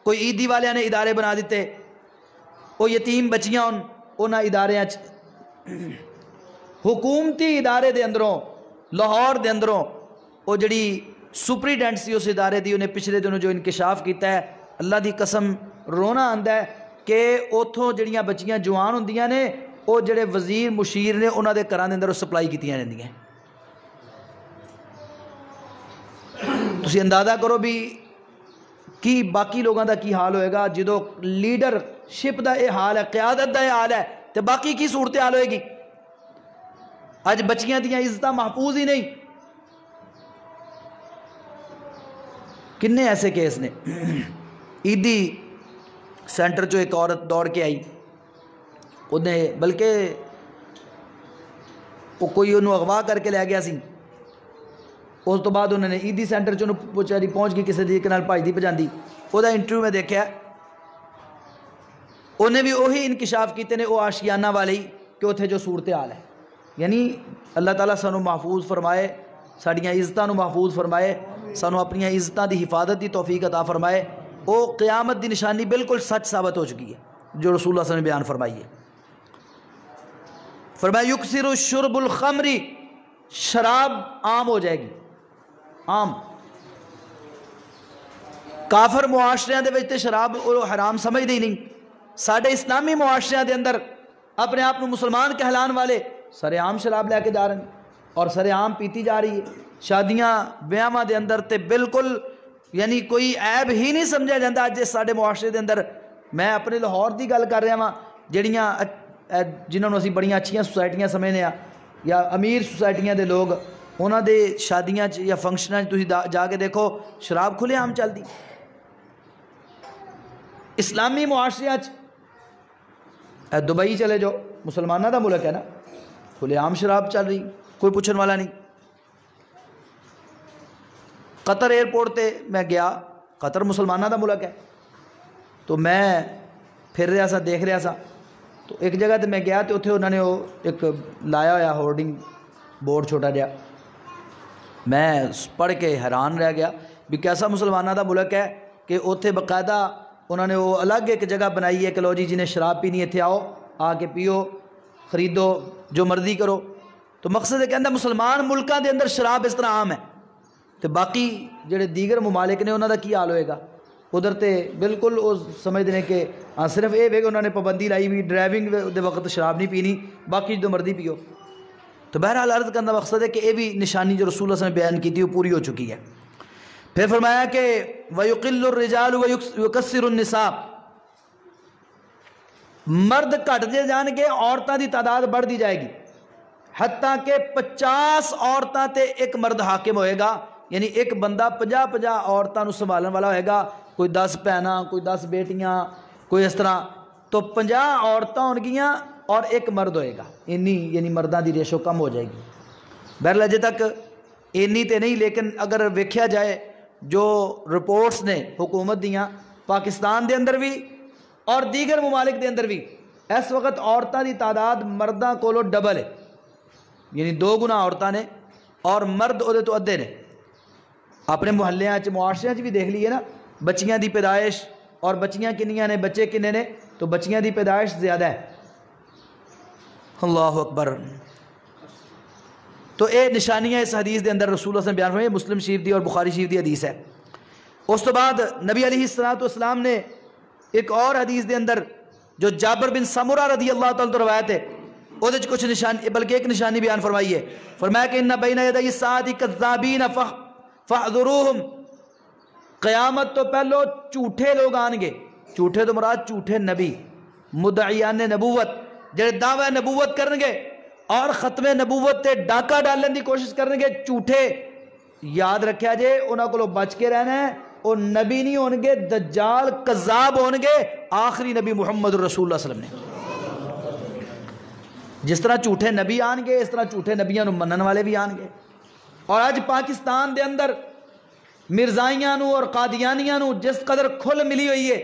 کوئی عیدی والیاں نے ادارے بنا دیتے، وہ یتیم بچیاں انہاں اداریاں حکومتی ادارے دے اندروں لاہور دے اندروں وہ جڑی سپریڈنٹ سی اس ادارے دی انہیں پچھلے دنوں جو انکشاف کیتا ہے، اللہ دی قسم رونا آندا ہے کہ اتھوں جڑیاں بچیاں جوان ہوندیاں نے وہ جڑے وزیر مشیر نے انہاں دے گھراں دے اندر سپلائی کیتیاں رہندیاں. تسی اندازہ کرو بھی کی باقی لوگاں دا کی حال ہوئے گا جدو لیڈر شپ دا اے حال ہے، قیادت دا اے حال ہے، تو باقی کی صورتحال ہوئے گی. اج بچیاں دیاں عزتاں محفوظ ہی نہیں. کنے ایسے کیس نے. عیدی سینٹر جو ایک عورت دوڑ کے آئی، انہیں بلکہ وہ کوئی انہوں اغوا کر کے لے گیا سی. اس تو بعد انہوں نے عیدی سینٹر چ بچاری پہنچ گئی کسی طریقے نال بھاجدی بجاندی. وہ انٹرویو میں دیکھا انہیں بھی وہی انکشاف کیتے نے وہ آشیانہ والے ہی کہ اتنے جو صورتحال ہے. یعنی اللہ تعالیٰ سانو محفوظ فرمائے، ساڑیاں عزتاں نو محفوظ فرمائے، سانو اپنی عزتاں دی حفاظت دی توفیق عطا فرمائے. وہ قیامت دی نشانی بالکل سچ ثابت ہو چکی ہے جو رسول اللہ صلی اللہ علیہ وسلم نے بیان فرمائی ہے. فرمایا یکثر شرب الخمر، شراب عام ہو جائے گی، عام. کافر معاشرے دے وچ شراب حرام سمجھدے ہی نہیں. ساڈے اسلامی معاشرے دے اندر اپنے آپ مسلمان کہلان والے سر عام شراب لے کے جا رہے ہیں اور سر عام پیتی جا رہی ہے. شادیاں بیاواں دے اندر تے بالکل یعنی کوئی عیب ہی نہیں سمجھا جاتا اج ساڈے معاشرے دے اندر. میں اپنے لاہور دی گل کر رہا ہاں جڑیاں جنہوں اسی بڑیاں اچھیاں سوسائٹیاں سمجھنے ہاں یا امیر سوسائٹیاں دے لوگ، انہاں دے شادیاں یا فنکشناں تسی جا کے دیکھو شراب کھلے عام چلدی. اسلامی معاشرے دبئی چلے جاؤ، مسلمانہ دا ملک ہے نا، کھلے عام شراب چل رہی، کوئی پوچھن والا نہیں. قطر ایئرپورٹ تے میں گیا، قطر مسلمانہ دا ملک ہے، تو میں پھر رہا سا دیکھ رہا سا، تو ایک جگہ تے میں گیا تو اتنے انہوں نے وہ ایک لایا ہوا ہورڈنگ بورڈ چھوٹا جہا، میں پڑھ کے حیران رہ گیا بھی کیسا مسلمانہ دا ملک ہے کہ اتنے باقاعدہ انہوں نے وہ الگ ایک جگہ بنائی ہے کہ لو جی جنہیں شراب پینی اتنے آؤ، آ کے پیو، خریدو، جو مرضی کرو. تو مقصد ہے کہ مسلمان ملکاں دے اندر شراب اس طرح عام ہے، تو باقی جڑے دیگر ممالک نے انہوں دا کی حال ہوئے گا. ادھر تے بالکل وہ سمجھتے ہیں کہ صرف یہ کہ انہوں نے پابندی لائی بھی ڈرائیونگ دے وقت شراب نہیں پینی، باقی جو مرضی پیو. تو بہرحال عرض کرنا مقصد ہے کہ یہ بھی نشانی جو رسول اللہ صلی اللہ علیہ وسلم نے بیان کی تھی وہ پوری ہو چکی ہے. پھر فرمایا کہ وَيُقِلُّ الرِّجَالُ وَيُكَثِّرُ النِّسَاءَ، مرد گھٹتے جان گے، عورتوں کی تعداد بڑھ دی جائے گی، حتیٰ کہ 50 عورتوں تے ایک مرد حاکم ہوئے گا. یعنی ایک بندہ 50 عورتوں سنبھالنے والا ہوئے گا، کوئی 10 بہناں، کوئی 10 بیٹیاں، کوئی اس طرح. تو 50 عورتیں ہون گیاں اور ایک مرد ہوئے گا. اینی یعنی مردوں دی ریشو کم ہو جائے گی. بہرحال اجے تک اینی تے نہیں، لیکن اگر ویکھیا جائے جو رپورٹس نے حکومت دیاں، پاکستان دے اندر بھی اور دیگر ممالک دے اندر بھی اس وقت عورتوں کی تعداد مردوں کولو ڈبل ہے، یعنی 2 گنا عورتوں نے اور مرد وہ تو ادھے نے۔ اپنے محلیاں معاشرے بھی دیکھ لیے نا، بچیاں دی پیدائش اور بچیاں کنیاں نے، بچے کنے نے، تو بچیاں دی پیدائش زیادہ ہے۔ اللہ اکبر۔ تو اے نشانیاں اس حدیث دے اندر رسول اللہ صلی اللہ علیہ وسلم بیان فرمائے، مسلم شریف دی اور بخاری شریف دی حدیث ہے۔ اس تو بعد نبی علیہ السلام نے ایک اور حدیث دے اندر جو جابر بن سمرہ رضی اللہ تعالیٰ تو روایت ہے، وہ کچھ نشانی بلکہ ایک نشانی بیان فرمائی ہے، فرمایا کہ ان بین یدی الساعۃ کذابین فاحذروہم، قیامت تو پہلو جھوٹے لوگ آن گے، جھوٹے تو مراد جھوٹے نبی، مدعیان نبوت، جڑے دعوی نبوت کرنگے اور ختم نبوت تے ڈاکہ ڈالن دی کوشش کرنگے، جھوٹے، یاد رکھیا جے انہاں کو بچ کے رہنا ہے، وہ نبی نہیں ہونگے، دجال کذاب ہونگے، آخری نبی محمد رسول اللہ صلی اللہ علیہ وسلم نے۔ جس طرح جھوٹے نبی آن گے اس طرح جھوٹے نبیاں نو منن والے بھی آن گے۔ اور آج پاکستان دے اندر مرزائیاں نو اور قادیانیاں نو جس قدر کھل ملی ہوئی ہے،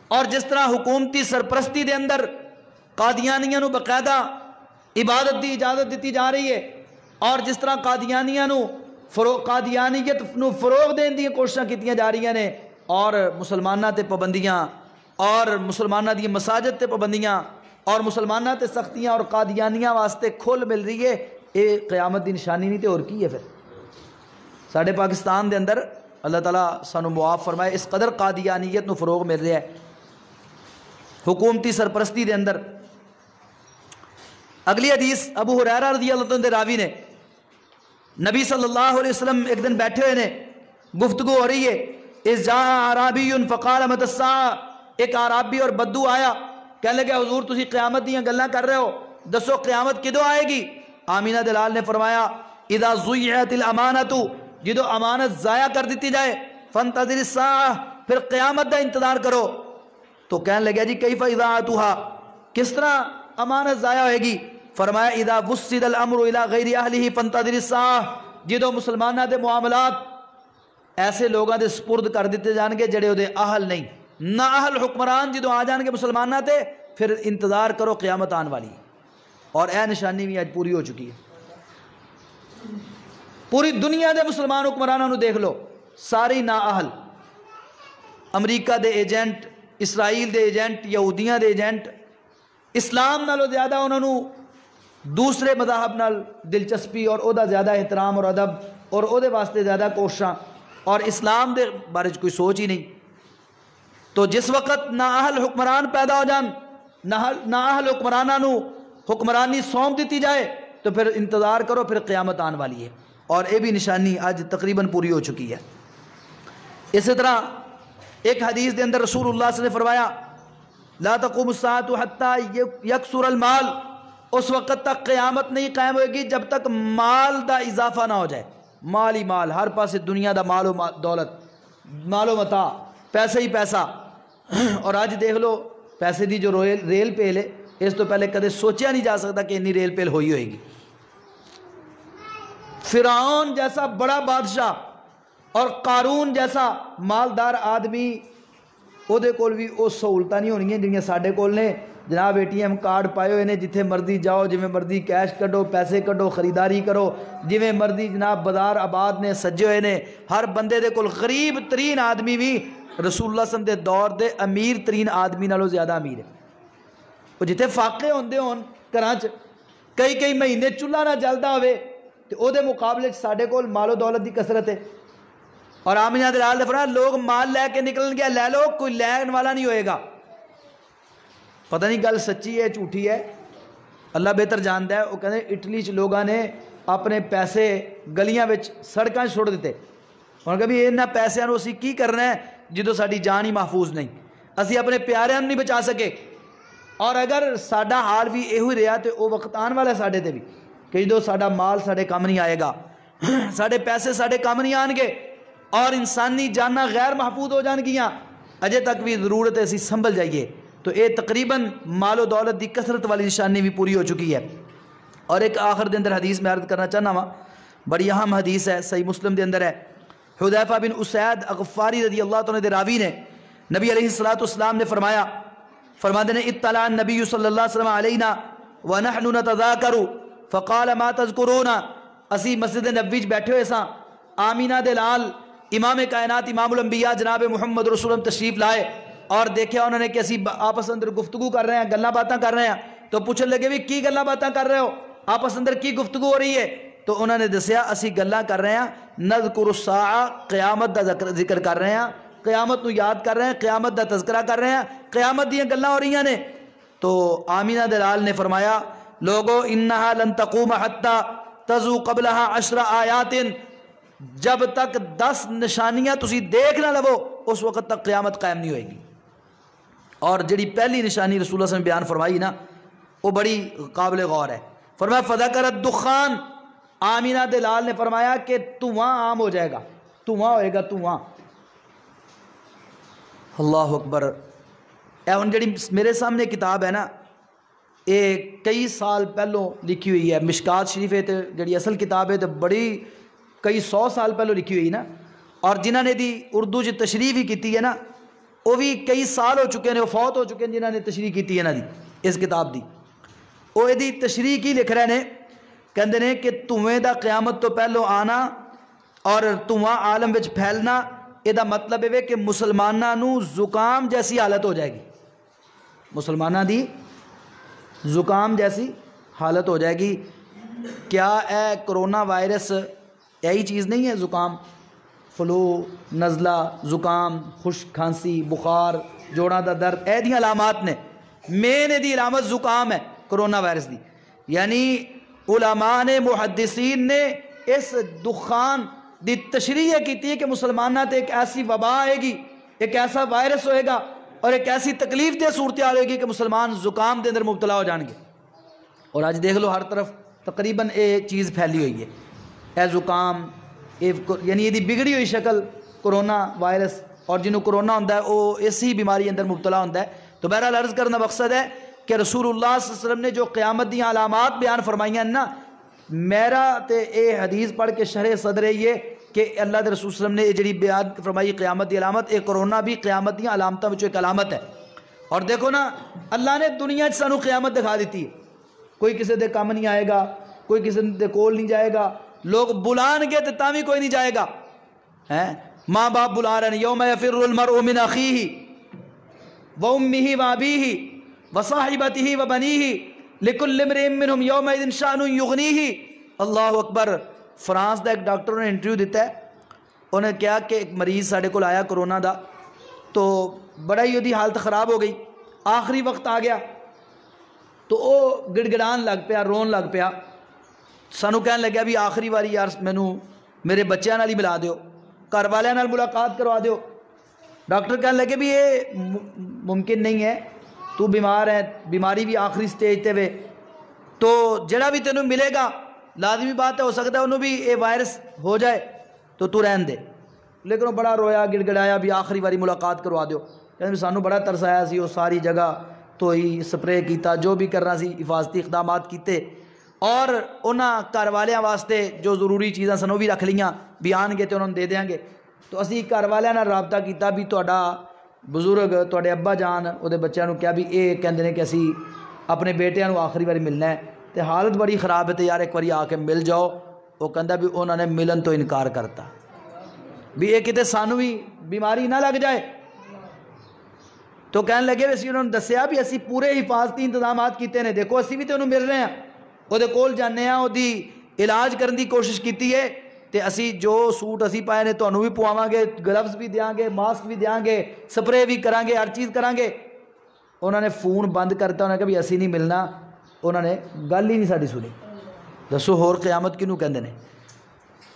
اور جس طرح حکومتی سرپرستی دے اندر قادیانیاں نو باقاعدہ عبادت دی اجازت دیتی جا رہی ہے، اور جس طرح قادیانیاں نو قادیانیت نو فروغ دین دی کوششاں کیتیاں جا رہی ہیں، اور مسلمانہ تے پابندیاں اور مسلمانہ دی مساجد تے پابندیاں اور مسلمانہ تے سختیاں اور قادیانیاں واسطے کھل مل رہی ہے، یہ قیامت دی نشانی نہیں تے اور کی ہے؟ پھر ساڑھے پاکستان دے اندر اللہ تعالیٰ سانو معاف فرمائے، اس قدر قادیانیت نو فروغ مل رہا ہے حکومتی سرپرستی دے اندر۔ اگلی حدیث ابو ہریرہ رضی اللہ عنہ دے راوی نے، نبی صلی اللہ علیہ وسلم ایک دن بیٹھے ہوئے نے، گفتگو ہو رہی ہے، اذ جاء اعرابی فقال متی الساعہ، ایک عرابی اور بدو آیا، کہنے لگے حضور تسی قیامت دیاں گلاں کر رہے ہو، دسو قیامت کدو آئے گی؟ آمینہ دلال نے فرمایا اذا ضیعت الامانۃ، جدو امانت ضائع کر دیتی جائے، فانتظر الساعہ، پھر قیامت دا انتظار کرو۔ تو کہنے لگے جی کیف اضاعتها، کس طرح امانت ضائع ہوئے گی؟ فرمایا اذا وسد الامر الى غیر اہلہ فانتظر الساعہ، جدو مسلمانہ دے معاملات ایسے لوگاں دے سپرد کر دیتے جان گے جڑے دے اہل نہیں، نہ اہل حکمران جدو آ جان گے مسلمانہ تے، پھر انتظار کرو قیامت آن والی۔ اور اے نشانی بھی آج پوری ہو چکی ہے، پوری دنیا دے مسلمان حکمرانوں دیکھ لو، ساری نا اہل، امریکہ دے ایجنٹ، اسرائیل دے ایجنٹ، یہودیاں دے ایجنٹ، اسلام نالو زیادہ انہوں نے دوسرے مذاہب نال دلچسپی اور او دا زیادہ احترام اور ادب اور او دے واسطے زیادہ کوششاں، اور اسلام دے بارے کوئی سوچ ہی نہیں۔ تو جس وقت نا اہل حکمران پیدا ہو جان، نا اہل حکمرانہ نو حکمرانی سونپ دیتی جائے، تو پھر انتظار کرو، پھر قیامت آن والی ہے۔ اور یہ بھی نشانی آج تقریباً پوری ہو چکی ہے۔ اسی طرح ایک حدیث دے اندر رسول اللہ صلی اللہ علیہ وسلم نے فرمایا لا تقوم الساعة حتى یکثر المال، اس وقت تک قیامت نہیں قائم ہوئے گی جب تک مال دا اضافہ نہ ہو جائے، مال ہی مال، ہر پاس دنیا دا مال و دولت، مال و متاع، پیسے ہی پیسہ۔ اور آج دیکھ لو پیسے دی جو ریل پیل ہے، اس تو پہلے کدے سوچیا نہیں جا سکتا کہ انی ریل پیل ہوئی ہوئے گی۔ فرعون جیسا بڑا بادشاہ اور قارون جیسا مالدار آدمی، وہ دے کول بھی وہ سہولتاں نہیں ہونی ہیں جنہیں ساڈے کول نے۔ جناب ATM کارڈ پائے ہوئے نے، جتھے مرضی جاؤ، جویں مرضی کیش کڈو، پیسے کڈو، خریداری کرو، جویں مرضی جناب بازار آباد نے سجے ہوئے نے۔ ہر بندے دے کول، غریب ترین آدمی بھی رسول اللہ صلی اللہ علیہ وسلم دے دور دے امیر ترین آدمی نالوں زیادہ امیر ہے۔ وہ جتھے فاقے ہوندے ہون گھراں چ، کئی مہینے چولہا نہ جلدا ہوئے، تے او دے مقابلے ساڈے کول مال و دولت دی کثرت ہے۔ اور آمینہ دلال نے فرمایا لوگ مال لے کے نکلن گیا، لے لو، کوئی لین والا نہیں ہوئے گا۔ پتہ نہیں گل سچی ہے جھوٹی ہے، اللہ بہتر جانتا ہے۔ وہ کہتے ہیں اٹلی چ لوگاں نے اپنے پیسے گلیاں وچ سڑکاں چھوڑ دیتے، اور کبھی انہاں پیسیاں نو اسی کی کرنا ہے جدو ساڈی جان ہی محفوظ نہیں، اسی اپنے پیاریاں نہیں بچا سکے۔ اور اگر ساڈا حال بھی یہ رہا تو وہ وقت آن والا ہے ساڈے تے بھی کہ جدو ساڈا مال ساڈے کم نہیں آئے گا، ساڈے پیسے ساڈے کم نہیں آن گے، اور انسانی جاننا غیر محفوظ ہو جان گیاں، اجے تک بھی ضرورت ہے اسی سنبھل جائیے۔ تو یہ تقریباً مال و دولت دی کثرت والی نشانی بھی پوری ہو چکی ہے۔ اور ایک آخر دے اندر حدیث میں عرض کرنا چاہنا ہاں، بڑی اہم حدیث ہے، صحیح مسلم دے اندر ہے۔ حذیفہ بن اسید اغفاری رضی اللہ عنہ دے راوی نے، نبی علیہ الصلوۃ والسلام نے فرمایا فرماتے ہیں اطلع النبی صلی اللہ علیہ وسلم علینا ونحن نتذاکر فقال ما تذکرون، اسی مسجد نبوی بیٹھے ہوئے ساں، آمینہ دے لال امام کائنات امام الانبیاء جناب محمد رسول اللہ تشریف لائے اور دیکھا انہوں نے کہ اسی آپس اندر گفتگو کر رہے ہیں، گلاں باتاں کر رہے ہیں، تو پوچھنے لگے بھی کی گلاں باتاں کر رہے ہو، آپس اندر کی گفتگو ہو رہی ہے؟ تو انہوں نے دسیا اسی گلاں کر رہے ہیں نذکر الساعہ، قیامت دا ذکر کر رہے ہیں، قیامت نو یاد کر رہے ہیں، قیامت دا تذکرہ کر رہے ہیں، قیامت دیاں گلاں ہو رہی نے۔ تو آمینہ دلال نے فرمایا لوگو انہا لن تقوم حتی تزو قبلہا 10 آیات، جب تک 10 نشانیاں تسی دیکھ نہ لو اس وقت تک قیامت قائم نہیں ہوئے گی۔ اور جڑی پہلی نشانی رسول اللہ صلی اللہ علیہ وسلم بیان فرمائی نا وہ بڑی قابل غور ہے۔ فرمایا فذکر الدخان، آمینہ دلال نے فرمایا کہ دھواں عام ہو جائے گا، دھواں ہوئے گا، دھواں۔ اللہ اکبر۔ اے ہن جڑی میرے سامنے کتاب ہے نا یہ کئی سال پہلوں لکھی ہوئی ہے، مشکات شریف ہے، جڑی اصل کتاب ہے تو بڑی کئی 100 سال پہلوں لکھی ہوئی نا، اور جنہوں نے دی اردو چ تشریح بھی کیتی ہے نا وہ بھی کئی سال ہو چکے ہیں، وہ فوت ہو چکے ہیں جنہوں نے تشریح کیتی ہے نا دی اس کتاب دی۔ وہ دی تشریح کی لکھ رہے ہیں، کہندے نے کہ دھویں دا قیامت تو پہلو آنا اور دھواں عالم وچ پھیلنا، یہ دا مطلب ہے کہ مسلماناں نو زکام جیسی حالت ہو جائے گی، مسلماناں دی زکام جیسی حالت ہو جائے گی۔ کیا اے کرونا وائرس یہی چیز نہیں ہے؟ زکام، فلو، نزلہ، زکام، خشک کھانسی، بخار، جوڑاں دا درد، اے دی علامات نے، مین دی علامت زکام ہے کرونا وائرس دی۔ یعنی علماء نے محدثین نے اس دخان دی تشریح کیتی ہے کہ مسلمانہ تے ایک ایسی وبا آئے گی، ایک ایسا وائرس ہوئے گا اور ایک ایسی تکلیف دہ صورتحال ہوئے گی کہ مسلمان زکام دے اندر مبتلا ہو جان گے۔ اور آج دیکھ لو ہر طرف تقریباً یہ چیز پھیلی ہوئی ہے، اے زکام، یعنی یہ دی بگڑی ہوئی شکل کرونا وائرس، اور جنہوں کرونا ہوندہ ہے وہ اسی بیماری اندر مبتلا ہوندہ ہے۔ تو بہرحال عرض کرنا مقصد ہے کہ رسول اللہ صلی اللہ علیہ وسلم نے جو قیامت دی علامات بیان فرمائیاں نا، میرا تے اے حدیث پڑھ کے شرح صدر ہے یہ کہ اللہ دے رسول صلی اللہ علیہ وسلم نے یہ جڑی بیان فرمائی قیامت دی علامت، اے کرونا بھی قیامت دی علامتوں میں ایک علامت ہے۔ اور دیکھو نا اللہ نے دنیا سانو قیامت دکھا دیتی ہے، کوئی کسی دے کام نہیں آئے گا، کوئی کسی دے کول نہیں جائے گا، لوگ بلان گے تو تاں بھی کوئی نہیں جائے گا، ماں باپ بلا رہے ہیں، یوم یفر المرء من اخیہ وامہ وابیہ وصاحبتہ وبنیہ لکل امرئ منہم یومئذ شأن یغنیہ۔ اللہ اکبر۔ فرانس دا ایک ڈاکٹر نے انٹرویو دیتا ہے، انہوں نے کہا کہ ایک مریض ساڑھے کو آیا کرونا دا، تو بڑا ہی دی حالت خراب ہو گئی، آخری وقت آ گیا تو وہ گڑگڑان لگ پیا، رون لگ پیا، سانو کہنے لگیا بھی آخری باری یار مینوں میرے بچیاں نال ہی ملا دیو، گھر والیاں نال ملاقات کروا دیو۔ ڈاکٹر کہنے لگے بھی یہ ممکن نہیں ہے، تو بیمار ہے، بیماری بھی آخری سٹیج تے وے، تو جڑا بھی تینوں ملے گا لازمی بات ہے ہو سکتا ہے انہوں بھی یہ وائرس ہو جائے تو تو رہن دے۔ لیکن وہ بڑا رویا گڑ گڑایا بھی آخری باری ملاقات کروا دیو۔ کہنے بھی سانو بڑا ترس آیا سی، وہ ساری جگہ تو ہی سپرے کیتا، جو بھی کرنا سی حفاظتی اقدامات کیتے، اور انہاں گھر والیاں واسطے جو ضروری چیزاں سن وہ بھی رکھ لیاں بھی آن گے تو انہوں نے دے دیاں گے۔ تو اسی گھر والیاں نال رابطہ کیتا بھی تہاڈا بزرگ تہاڈے ابا جان وہ بچیاں نوں کیا بھی یہ کہندے نے کہ اسی اپنے بیٹیاں نوں آخری باری ملنا ہے، تے حالت بڑی خراب ہے تے یار ایک باری آ کے مل جاؤ۔ وہ کہندا بھی انہوں نے ملن تو انکار کرتا بھی یہ کتے سانو بھی بیماری نہ لگ جائے۔ تو کہنے لگے اسی انہوں نے دسیا بھی اسی پورے حفاظتی انتظامات کیتے نے، دیکھو اسی بھی تو انہوں مل رہے ہیں، وہ دے کول جانے ہیں، وہ دی علاج کرنے دی کوشش کیتی ہے، تے اسی جو سوٹ اسی پائے نے تو انہوں بھی پواواں گے، گلوز بھی دیاں گے، ماسک بھی دیاں گے، سپرے بھی کران گے، ہر چیز کران گے۔ انہوں نے فون بند کرتا، انہوں نے کہا بھی اسی نہیں ملنا، انہوں نے گل ہی نہیں ساری سنی۔ دسو ہور قیامت کنوں کہندے نے؟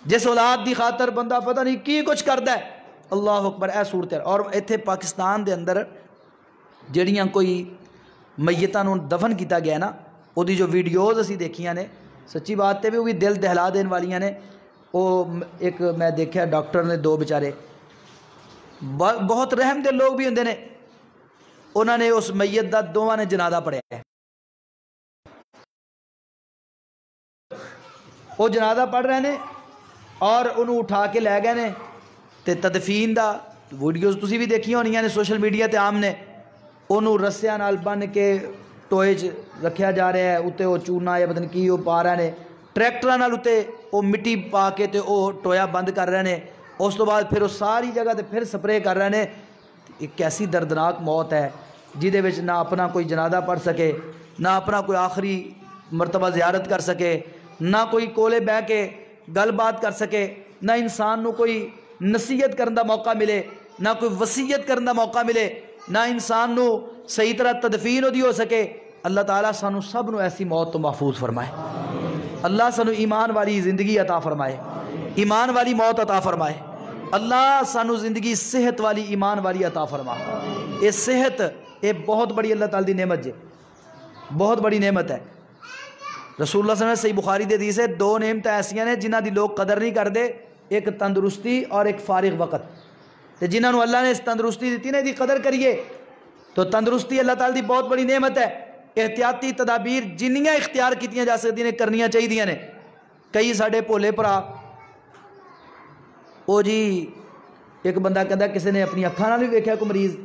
جس اولاد دی خاطر بندہ پتہ نہیں کی کچھ کردا ہے۔ اللہ اکبر۔ اے صورت ہے۔ اور ایتھے پاکستان دے اندر جڑیاں کوئی میتاں نوں دفن کیتا گیا نا، وہ دی جو ویڈیوز اسی دیکھیاں نے، سچی بات تے بھی وہ بھی دل دہلا دین والیاں نے۔ وہ ایک میں دیکھا ڈاکٹر نے، دو بیچارے بہت رحم دل لوگ بھی ہوندے نے، انہوں نے اس میت دا دوواں نے جنازہ پڑھیا ہے۔ وہ جنازہ پڑھ رہے ہیں اور انہوں اٹھا کے لے گئے نے، تے تدفین دا ویڈیوز تسی بھی دیکھی ہونیاں نے سوشل میڈیا تے عام نے، ਉਹਨੂੰ ਰੱਸਿਆਂ ਨਾਲ ਬੰਨ ਕੇ ਟੋਏ 'ਚ ਰੱਖਿਆ ਜਾ ਰਿਹਾ ਹੈ, ਉੱਤੇ ਉਹ ਚੂਨਾ ਜਾਂ ਪਤਾ ਨਹੀਂ ਕੀ ਉਹ ਪਾ ਰਹੇ ਨੇ, ਟਰੈਕਟਰਾਂ ਨਾਲ ਉੱਤੇ ਉਹ ਮਿੱਟੀ ਪਾ ਕੇ ਤੇ ਉਹ ਟੋਇਆ ਬੰਦ ਕਰ ਰਹੇ ਨੇ। ਉਸ ਤੋਂ ਬਾਅਦ ਫਿਰ ਉਹ ਸਾਰੀ ਜਗ੍ਹਾ ਤੇ ਫਿਰ ਸਪਰੇਅ ਕਰ ਰਹੇ ਨੇ। ਇੱਕ ਐਸੀ ਦਰਦਨਾਕ ਮੌਤ ਹੈ ਜਿਹਦੇ ਵਿੱਚ ਨਾ ਆਪਣਾ ਕੋਈ ਜਨਾਜ਼ਾ ਪੜ੍ਹ ਸਕੇ, ਨਾ ਆਪਣਾ ਕੋਈ ਆਖਰੀ مرتبہ زیارت کر سکے، نہ کوئی کولے بہ کے گل بات کر سکے، نہ انسان نو کوئی نصیحت کرنے دا موقع ملے، نہ کوئی وصیت کرنے دا موقع ملے، نہ انسان نو صحیح طرح تدفین دی ہو سکے۔ اللہ تعالیٰ سانو سب نو ایسی موت تو محفوظ فرمائے، اللہ سانو ایمان والی زندگی عطا فرمائے، ایمان والی موت عطا فرمائے، اللہ سانو زندگی صحت والی ایمان والی عطا فرمائے۔ یہ صحت یہ بہت بڑی اللہ تعالیٰ دی نعمت ہے، بہت بڑی نعمت ہے۔ رسول اللہ صلی اللہ علیہ وسلم صحیح بخاری دے حدیث ہے، دو نعمت ایسیاں نے جنہ دی لوگ قدر نہیں کرتے، ایک تندرستی اور ایک فارغ وقت۔ تو جنہوں نے اللہ نے اس تندرستی دیتی نا دی قدر کریے، تو تندرستی اللہ تعالیٰ دی بہت بڑی نعمت ہے۔ احتیاطی تدابیر جنیاں اختیار کیتیاں جا سکتی ہیں کرنیاں چاہیے نے۔ کئی ساڑھے بھولے پرا او جی ایک بندہ کہتا کسی نے اپنی اکھاں نال بھی ویکھیا کوئی مریض،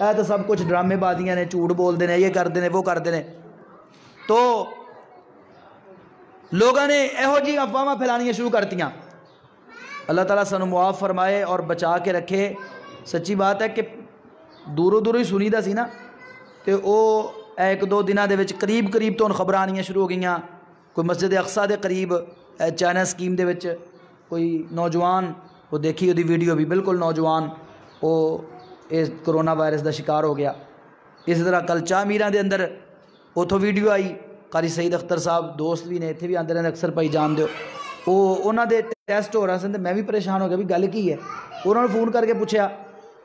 اے تو سب کچھ ڈرامے بازیاں نے، جھوٹ بولتے ہیں، یہ کرتے ہیں وہ کرتے ہیں۔ تو لوگوں نے یہو جی افواہ پھیلانیاں شروع کرتیاں۔ اللہ تعالیٰ سانو معاف فرمائے اور بچا کے رکھے۔ سچی بات ہے کہ دوروں دوروں ہی سنی دا سی نا، تو وہ ایک دو دنوں دے وچ قریب تو خبراں آنیاں شروع ہو گئیاں۔ کوئی مسجد اقصیٰ دے قریب چائنا سکیم دے وچ کوئی نوجوان، وہ دیکھی وہ ویڈیو بھی، بالکل نوجوان وہ اس کرونا وائرس دا شکار ہو گیا۔ اسی طرح کل چاہ میراں دے اندر اتھوں ویڈیو آئی، قاری سعید اختر صاحب دوست بھی نے اتنے بھی آتے رہتے اکثر بھائی جان دیو، وہ انہوں دے ٹیسٹ ہو رہا سن، میں بھی پریشان ہو گیا بھی گل کی ہے۔ انہوں نے فون کر کے پوچھا،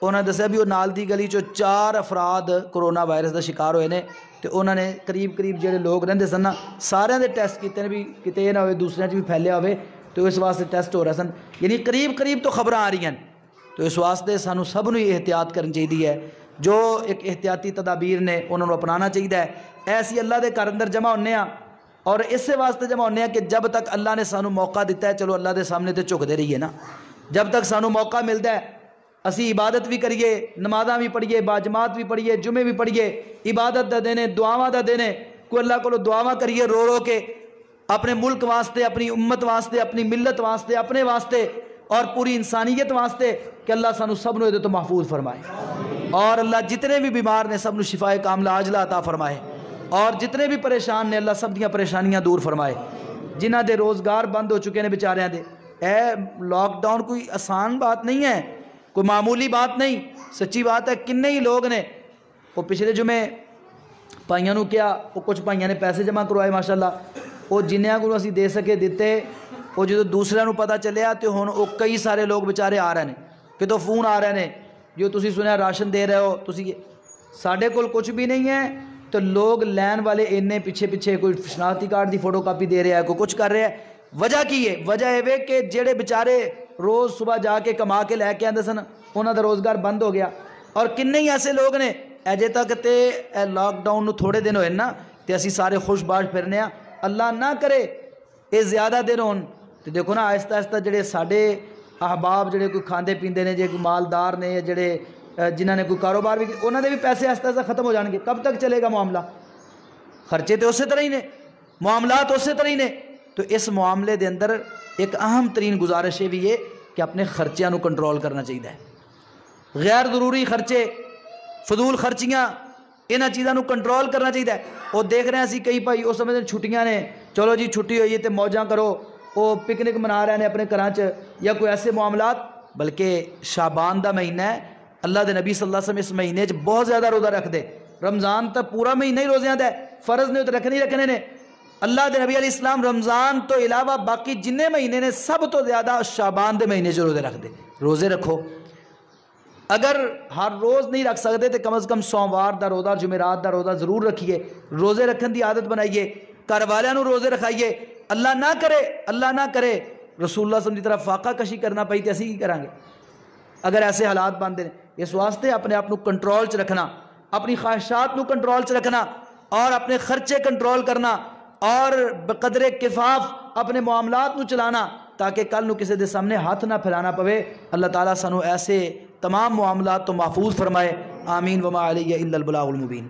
انہوں نے دسیا بھی وہ نال دی گلی 4 افراد کرونا وائرس دا شکار ہوئے نے، تو انہوں نے قریب جڑے لوگ رہندے سن نا سارے دے ٹیسٹ کیتے نے بھی کتے یہ نہ ہوئے دوسرے بھی پھیلیا ہوئے، تو اس واسطے ٹیسٹ ہو رہے سن، یعنی قریب تو خبریں آ رہی ہیں۔ تو اس واسطے سانو سب نو احتیاط کرنی چاہیے ہے، جو ایک احتیاطی تدابیر نے انہوں نے اپنانا چاہیے ہے۔ ایسی اللہ دے گھر اندر جمع ہونے ہیں، اور اس واسطے جمع ہونے ہیں کہ جب تک اللہ نے سانو موقع دیتا ہے، چلو اللہ دے سامنے تے جھکدے رہیے نا، جب تک سانو موقع ملتا ہے اسی عبادت بھی کریے، نمازاں بھی پڑھیے، باجماعت بھی پڑھیے، جمعے بھی پڑھیے، عبادت دا دینے، دعاواں دا دینے، کوئی اللہ کو دعاواں کریے رو کے اپنے ملک واسطے، اپنی امت واسطے، اپنی ملت واسطے، اپنے واسطے اور پوری انسانیت واسطے کہ اللہ سانو سب نو تو محفوظ فرمائے، اور اللہ جتنے بھی بیمار نے سب نو شفائے کاملہ عاجلہ عطا فرمائے، اور جتنے بھی پریشان نے اللہ سب دیاں پریشانیاں دور فرمائے۔ جنہ دے روزگار بند ہو چکے ہیں بیچاریاں دے، اے لاک ڈاؤن کوئی آسان بات نہیں ہے، کوئی معمولی بات نہیں، سچی بات ہے۔ کنے ہی لوگ نے وہ پچھلے جمعے پائیاں نو کیا، وہ کچھ پائیاں نے پیسے جمع کروائے ماشاءاللہ، وہ جنیاں کو اسی دے سکے دیتے، وہ جو دوسرے نو پتہ چلیا تو ہن وہ کئی سارے لوگ بیچارے آ رہے ہیں کہ تو فون آ رہے ہیں جو تسی سنیا راشن دے رہے ہو، تسی ساڈے کول کچھ بھی نہیں ہے، تو لوگ لین والے اینے پیچھے کوئی شناختی کارڈ دی فوٹو کاپی دے رہا ہے، کوئی کچھ کر رہا ہے۔ وجہ کی ہے؟ وجہ یہ کہ جڑے بیچارے روز صبح جا کے کما کے لے کے آتے سن انہوں دا روزگار بند ہو گیا، اور کنے ہی ایسے لوگ نے اجے تک تے لاک ڈاؤن نو تھوڑے دن ہوئے نا تے اسی سارے خوش باش پھرنے ہیں، اللہ نہ کرے یہ زیادہ دن ہون تو دیکھو نا آہستہ آہستہ جڑے ساڈے احباب جڑے کوئی کھاندے پیندے نے، جے کوئی مالدار نے، جڑے جنہوں نے کوئی کاروبار بھی انہوں نے بھی پیسے آہستہ آہستہ ختم ہو جان گے۔ کب تک چلے گا معاملہ؟ خرچے تو اسی طرح ہی نے، معاملات اسی طرح ہی نے۔ تو اس معاملے دے اندر ایک اہم ترین گزارش یہ بھی ہے کہ اپنے خرچیاں نو کنٹرول کرنا چاہیے، غیر ضروری خرچے، فضول خرچیاں، انہاں چیزاں نو کنٹرول کرنا چاہیے۔ وہ دیکھ رہے ہیں اسی کئی بھائی اس سمجھ چھٹیاں نے، چلو جی چھٹی ہوئی ہے تو موجاں کرو، وہ پکنک منا رہے ہیں اپنے گھراں چ یا کوئی ایسے معاملات۔ بلکہ شعبان دا مہینہ ہے، اللہ دے نبی صلی اللہ علیہ وسلم اس مہینے چ بہت زیادہ روزہ رکھ دے، رمضان تک پورا مہینہ ہی روزیاں دا ہے، فرض نے تو رکھنے نے۔ اللہ دے نبی علیہ السلام رمضان تو علاوہ باقی جننے مہینے نے سب تو زیادہ شعبان دے مہینے چ روزے رکھ دے۔ روزے رکھو، اگر ہر روز نہیں رکھ سکتے تو کم از کم سوموار دا روزہ، جمعرات دا روزہ ضرور رکھیے، روزے رکھن دی عادت بنائیے، گھر والوں نو روزے رکھائیے۔ اللہ نہ کرے رسول اللہ صلی اللہ علیہ وسلم کی طرف فاقہ کشی کرنا پئی تو اسی کی کریں گے اگر ایسے حالات بنتے ہیں۔ اس واسطے اپنے آپ کو کنٹرول چ رکھنا، اپنی خواہشات نو کنٹرول چ رکھنا، اور اپنے خرچے کنٹرول کرنا، اور بقدر کفاف اپنے معاملات نو چلانا، تاکہ کل نو کسی دے سامنے ہاتھ نہ پھیلانا پوے۔ اللہ تعالیٰ سانو ایسے تمام معاملات تو محفوظ فرمائے۔ آمین وما علیہ الا البلاغ المبین.